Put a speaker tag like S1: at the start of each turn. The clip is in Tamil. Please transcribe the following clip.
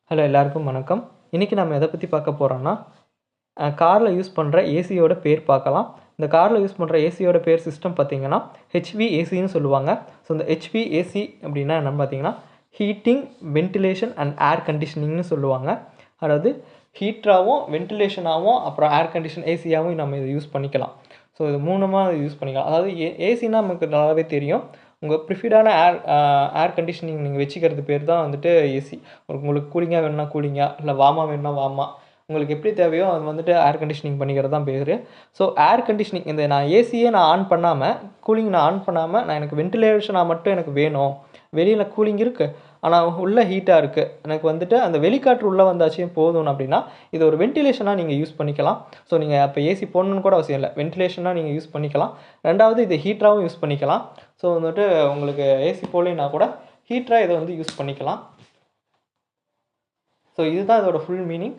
S1: ஹலோ எல்லாருக்கும் வணக்கம். இன்றைக்கி நம்ம எதை பற்றி பார்க்க போகிறோம்னா காரில் யூஸ் பண்ணுற ஏசியோட பேர் பார்க்கலாம். இந்த காரில் யூஸ் பண்ணுற ஏசியோட பேர் சிஸ்டம் பார்த்திங்கன்னா ஹெச்விஏசின்னு சொல்லுவாங்க. ஸோ இந்த ஹெச்விஏசி அப்படின்னா என்னென்னு பார்த்தீங்கன்னா ஹீட்டிங், வென்டிலேஷன் அண்ட் ஏர் கண்டிஷனிங்னு சொல்லுவாங்க. அதாவது ஹீட்டராகவும் வென்டிலேஷனாகவும் அப்புறம் ஏர் கண்டிஷன் ஏசியாகவும் நம்ம இதை யூஸ் பண்ணிக்கலாம். ஸோ இது மூணுமாக யூஸ் பண்ணிக்கலாம். அதாவது ஏசினா நமக்கு நல்லாவே தெரியும். உங்கள் ப்ரிஃபர்டான ஏர் கண்டிஷனிங் நீங்கள் வச்சுக்கிறது பேர் தான் வந்துட்டு ஏசி. உங்களுக்கு கூலிங்காக வேணும்னா கூலிங்காக, இல்லை வார்மாக வேணும்னா வார்மாக, உங்களுக்கு எப்படி தேவையோ அது வந்துட்டு ஏர் கண்டிஷனிங் பண்ணிக்கிறது தான் பேர். ஸோ ஏர் கண்டிஷனிங் இந்த நான் ஏசியே நான் ஆன் பண்ணாமல், கூலிங் நான் ஆன் பண்ணாமல், நான் எனக்கு வென்டிலேஷனாக மட்டும் எனக்கு வேணும், வெளியில் கூலிங் இருக்குது ஆனால் உள்ளே ஹீட்டாக இருக்குது, எனக்கு வந்துட்டு அந்த வெளிக்காற்று உள்ளே வந்தாச்சும் போதும் அப்படின்னா இது ஒரு வென்டிலேஷனாக நீங்கள் யூஸ் பண்ணிக்கலாம். ஸோ நீங்கள் அப்போ ஏசி போடணுன்னு கூட அவசியம் இல்லை, வென்டிலேஷனாக நீங்கள் யூஸ் பண்ணிக்கலாம். ரெண்டாவது இது ஹீட்டராகவும் யூஸ் பண்ணிக்கலாம். ஸோ வந்துட்டு உங்களுக்கு ஏசி போடலைன்னா கூட ஹீட்டராக இதை வந்து யூஸ் பண்ணிக்கலாம். ஸோ இதுதான் இதோட ஃபுல் மீனிங்.